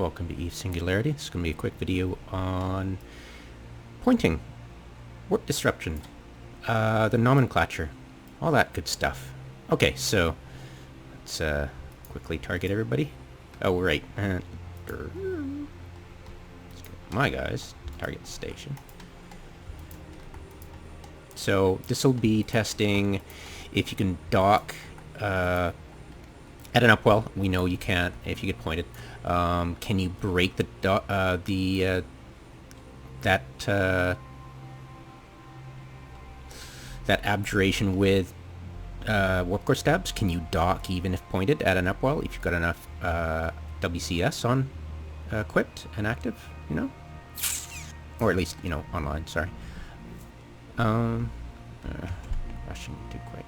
welcome to Eve Singularity. This is going to be a quick video on pointing, warp disruption, the nomenclature, all that good stuff. Okay, so let's quickly target everybody. Oh, right. Let's get my guys to target the station. So this will be testing if you can dock at an upwell. We know you can't if you get pointed. Can you break the that abjuration with warp core stabs? Can you dock even if pointed at an upwell if you've got enough WCS on equipped and active, you know, or at least, you know, online. Sorry. Rushing too quick.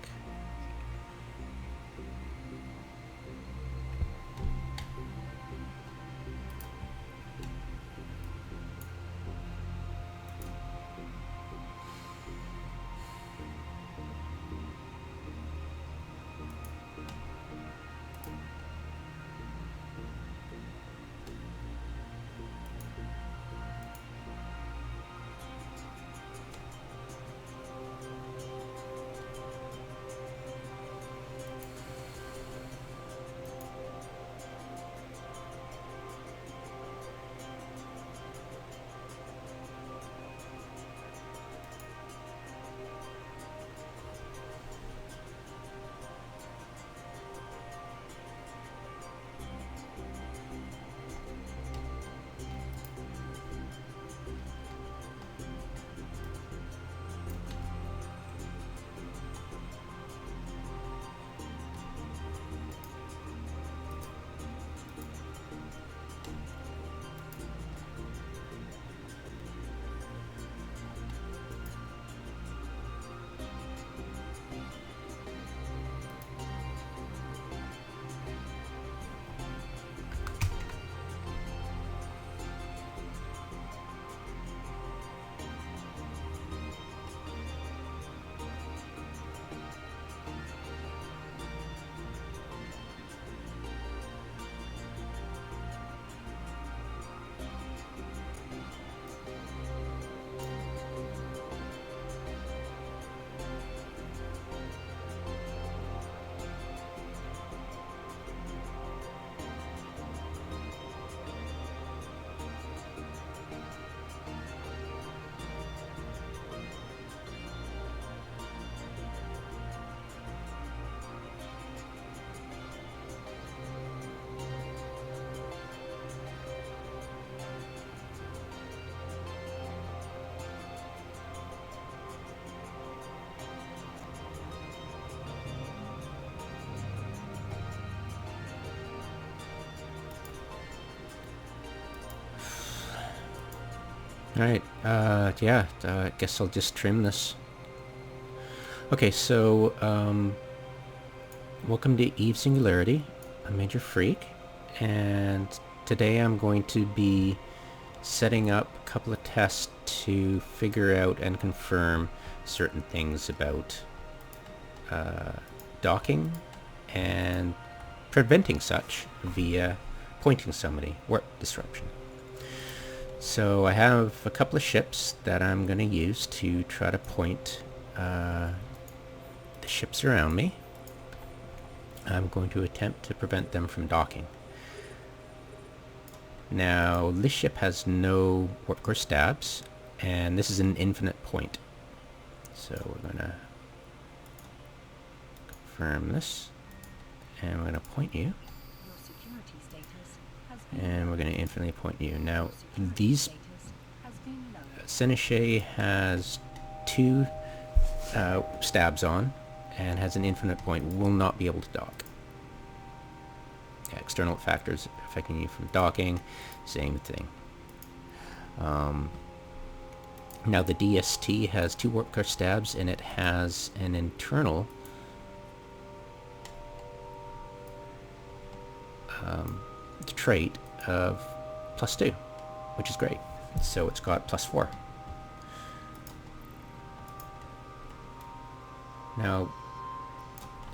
Alright, yeah, I guess I'll just trim this. Okay, so, welcome to Eve Singularity. I'm Major Freak, and today I'm going to be setting up a couple of tests to figure out and confirm certain things about docking and preventing such via pointing somebody, warp disruption. So I have a couple of ships that I'm going to use to try to point the ships around me. I'm going to attempt to prevent them from docking. Now, this ship has no warp core stabs, and this is an infinite point. So we're going to confirm this, and we're going to point you. And we're going to infinitely point you. Now, these Seneche has two stabs on and has an infinite point, will not be able to dock. Yeah, external factors affecting you from docking, same thing. Now the DST has two warp core stabs and it has an internal trait of +2, which is great. So it's got +4. Now,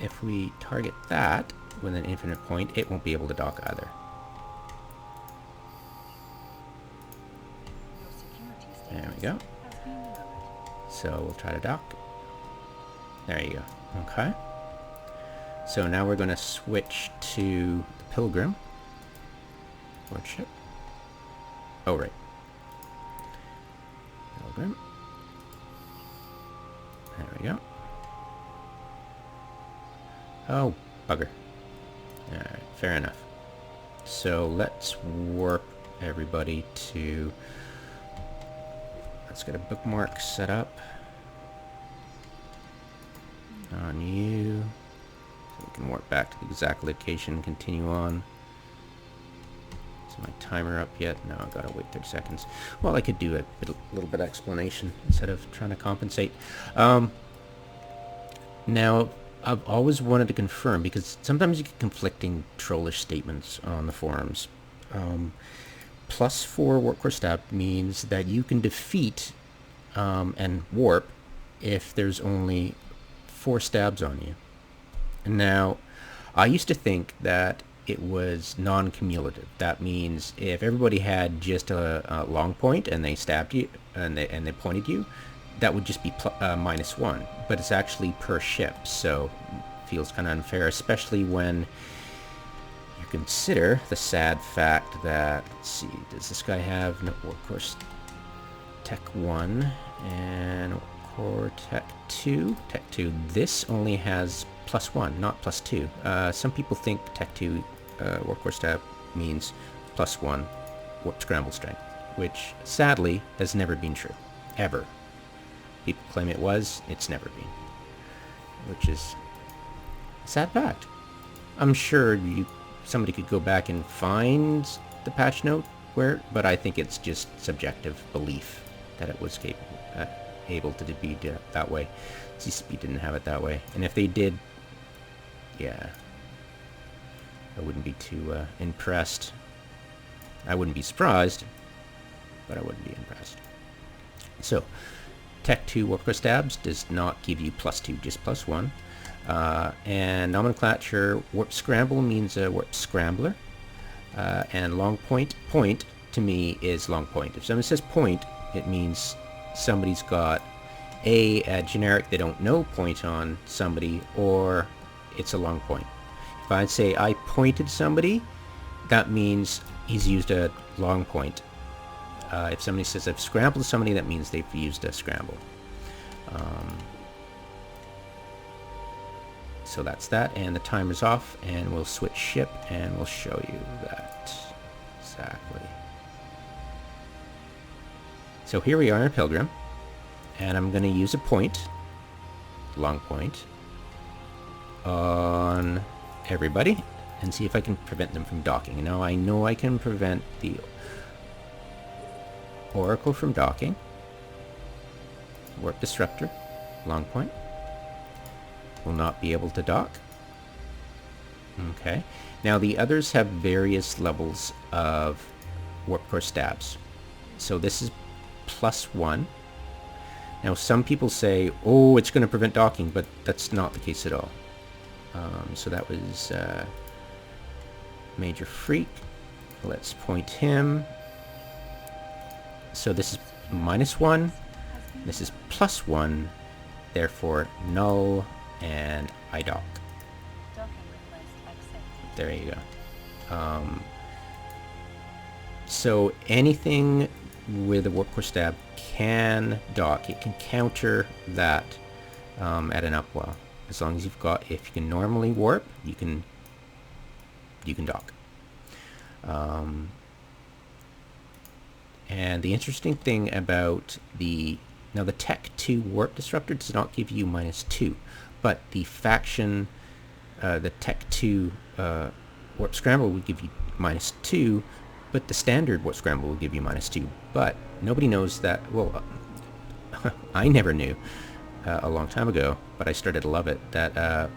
if we target that with an infinite point, it won't be able to dock either. There we go. So we'll try to dock. There you go. Okay. So now we're going to switch to the Pilgrim. Port ship. Oh, right. Pilgrim. There we go. Oh, bugger. Alright, fair enough. So let's warp everybody to... Let's get a bookmark set up. On you. So we can warp back to the exact location, continue on. Is my timer up yet? No, I've got to wait 30 seconds. Well, I could do a little bit of explanation instead of trying to compensate. Now, I've always wanted to confirm, because sometimes you get conflicting trollish statements on the forums. +4 warp core stab means that you can defeat and warp if there's only 4 stabs on you. Now, I used to think that it was non-cumulative. That means if everybody had just a long point and they stabbed you and they pointed you, that would just be -1. But it's actually per ship, so it feels kind of unfair, especially when you consider the sad fact that, let's see, does this guy have no warp core tech 1 and core tech 2? Tech 2. This only has +1, not +2. Some people think tech 2 warp core stab means +1 warp scramble strength, which sadly has never been true, ever. People claim it was, it's never been, which is a sad fact. I'm sure somebody could go back and find the patch note where, but I think it's just subjective belief that it was able to be that way. CCP didn't have it that way, and if they did, yeah, I wouldn't be too impressed. I wouldn't be surprised, but I wouldn't be impressed. So, Tech 2 warp core stabs does not give you +2, just +1. And nomenclature, warp scramble means a warp scrambler. And long point to me is long point. If someone says point, it means somebody's got a generic they don't know point on somebody, or it's a long point. If I say I pointed somebody, that means he's used a long point. If somebody says I've scrambled somebody, that means they've used a scramble. So that's that, and the timer's off, and we'll switch ship, and we'll show you that exactly. So here we are in a Pilgrim, and I'm going to use a point, long point, on everybody, and see if I can prevent them from docking. Now I know I can prevent the Oracle from docking. Warp Disruptor, long point, will not be able to dock. Okay. Now the others have various levels of warp core stabs. So this is +1. Now some people say, oh, it's going to prevent docking, but that's not the case at all. So that was Major Freak. Let's point him. So this is -1. This is +1. Therefore, null, and I dock. There you go. So anything with a warp core stab can dock. It can counter that at an upwell. As long as you've got, if you can normally warp, you can dock. And the interesting thing about the Tech 2 Warp Disruptor does not give you -2, but the faction, the Tech 2 Warp Scramble would give you -2, but the standard Warp Scramble will give you -2. But nobody knows that, well, I never knew a long time ago, but I started to love it, that a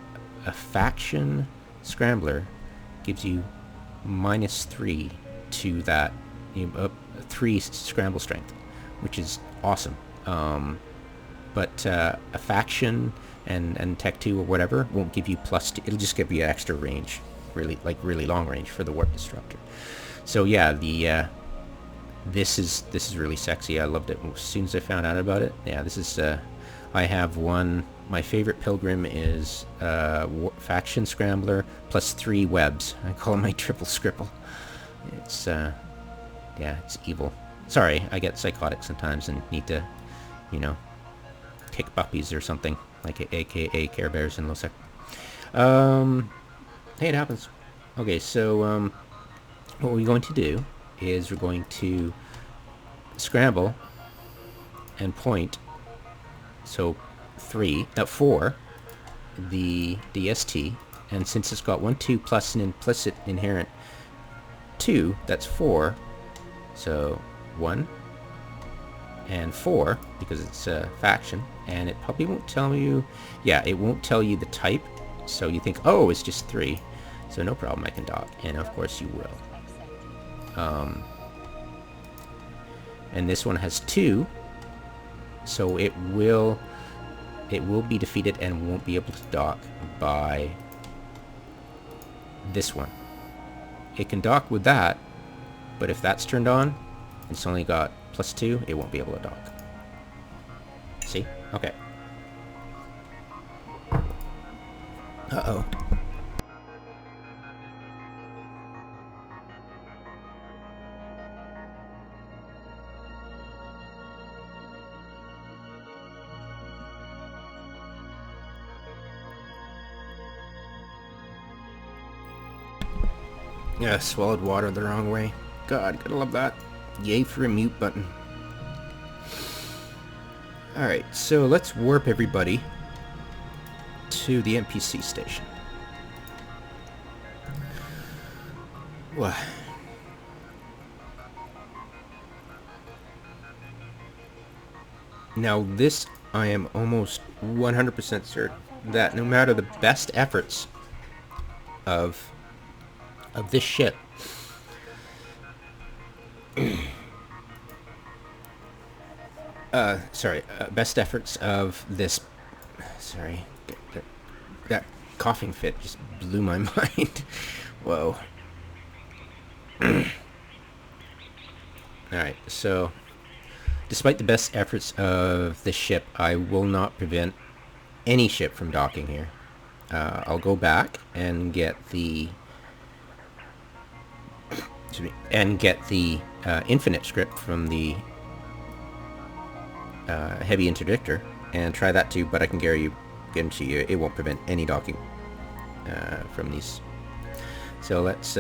faction Scrambler gives you -3 to that, 3 scramble strength, which is awesome. But a faction and Tech 2 or whatever won't give you +2. It'll just give you extra range, really long range for the Warp Disruptor. So yeah, This is really sexy. I loved it as soon as I found out about it. Yeah, this is. I have one. My favorite pilgrim is faction scrambler plus 3 webs. I call it my triple scribble. It's yeah, it's evil. Sorry, I get psychotic sometimes and need to, you know, kick puppies or something, like AKA Care Bears and lowsec. Hey, it happens. Okay, so what we're going to do is we're going to scramble and point, so 4, the DST, and since it's got 1, 2 plus an implicit inherent 2, that's 4, so 1 and 4, because it's a faction, and it probably won't tell you, yeah, it won't tell you the type, so you think, oh, it's just 3, so no problem, I can dock, and of course you will. And this one has 2, so it will be defeated and won't be able to dock by this one. It can dock with that, but if that's turned on, it's only got +2, it won't be able to dock. See? Okay. Uh-oh. Yeah, swallowed water the wrong way. God, gotta love that. Yay for a mute button. Alright, so let's warp everybody to the NPC station. What? Now this, I am almost 100% certain that no matter the best efforts of this ship, best efforts of this, sorry, that coughing fit just blew my mind. Whoa. Alright, so despite the best efforts of this ship, I will not prevent any ship from docking here. I'll go back and get the infinite script from the heavy interdictor and try that too, but I can guarantee you it won't prevent any docking from these. So let's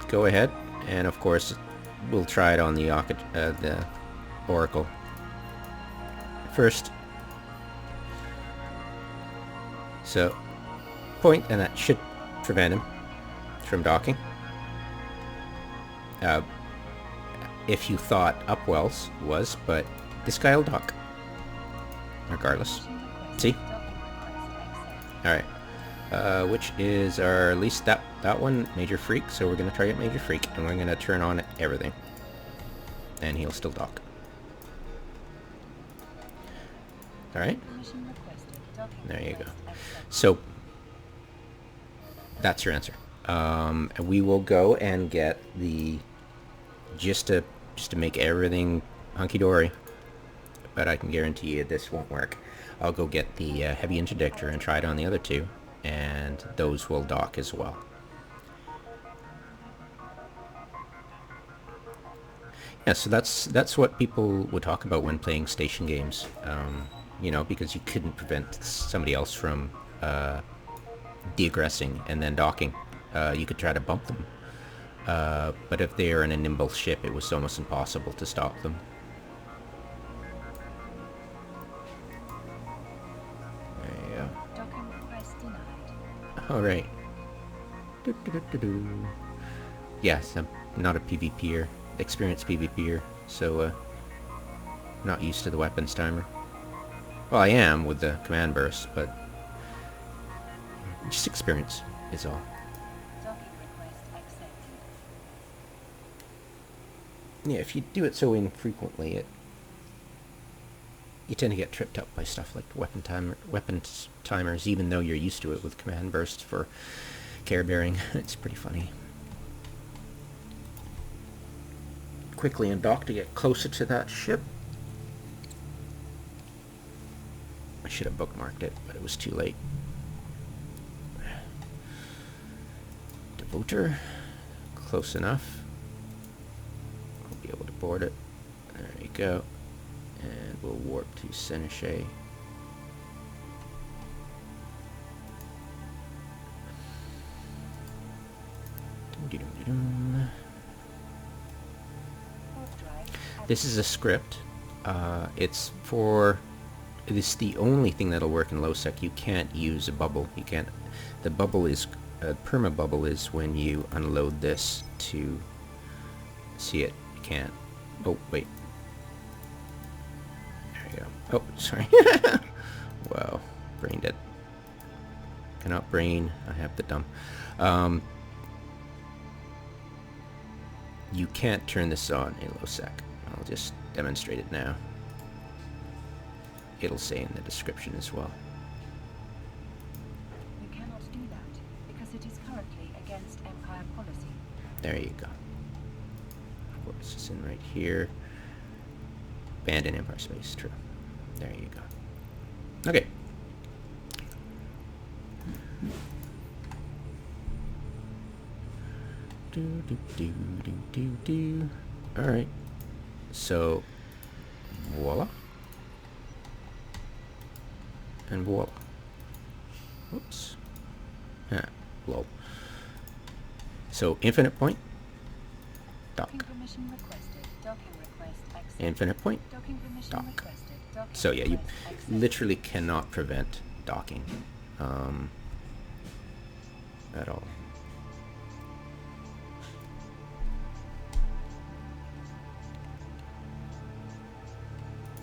go ahead, and of course we'll try it on the Oracle first. So point, and that should prevent him from docking. If you thought upwells was, but this guy will dock regardless. See? Alright. Which is our, at least that one, Major Freak, so we're going to target Major Freak, and we're going to turn on everything. And he'll still dock. Alright? There you go. So, that's your answer. And we will go and get the, just to make everything hunky-dory, but I can guarantee you this won't work. I'll go get the heavy interdictor and try it on the other two, and those will dock as well. Yeah, so that's what people would talk about when playing station games. You know, because you couldn't prevent somebody else from de-aggressing and then docking. You could try to bump them. But if they are in a nimble ship, it was almost impossible to stop them. There you go. Alright. Yes, I'm not a PvPer, experienced PvPer, so not used to the weapons timer. Well, I am with the command burst, but just experience is all. Yeah, if you do it so infrequently, you tend to get tripped up by stuff like weapons timers, even though you're used to it with command bursts for care bearing. It's pretty funny. quickly undock to get closer to that ship. I should have bookmarked it, but it was too late. Devoter, close enough. I'll be able to board it. There you go. And we'll warp to Seneche. This is a script. It's the only thing that'll work in lowsec. You can't use a bubble. You can't. The bubble is perma bubble is when you unload this to see it. You can't. Oh wait. There you go. Oh, sorry. Wow, brain dead. Cannot brain. I have the dumb. You can't turn this on in lowsec. I'll just demonstrate it now. It'll say in the description as well. You cannot do that because it is currently against Empire policy. There you go. Of course, it's in right here. Banned in Empire space. True. There you go. Okay. All right. So, voila. And voila. Whoops. Ah, lol. So, infinite point. Dock. Permission requested. Docking request accepted. Infinite point. Docking permission Dock. requested. Docking So yeah, you request accepted. literally cannot prevent docking at all.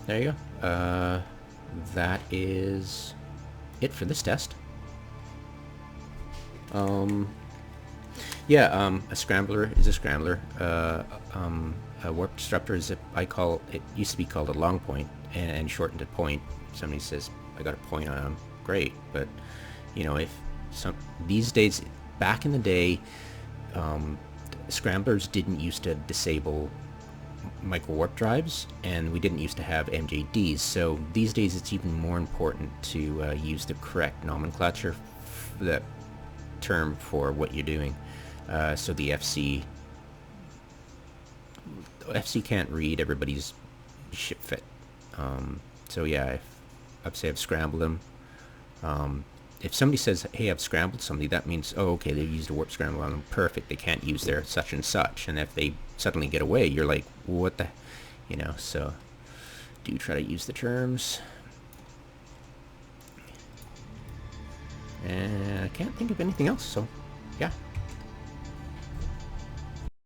There you go. That is it for this test. Yeah, a scrambler is a scrambler. A warp disruptor is it used to be called a long point and shortened to point. Somebody says, I got a point on them. Great, but you know, if these days, back in the day, scramblers didn't used to disable micro warp drives, and we didn't used to have MJDs, so these days it's even more important to use the correct nomenclature, the term for what you're doing. So the FC can't read everybody's ship fit. So yeah, I'd say I've scrambled them. If somebody says, hey, I've scrambled somebody, that means, oh, okay, they've used a warp scramble on them. Perfect. They can't use their such and such. And if they suddenly get away, you're like, what the, you know, so do try to use the terms. And I can't think of anything else, so yeah.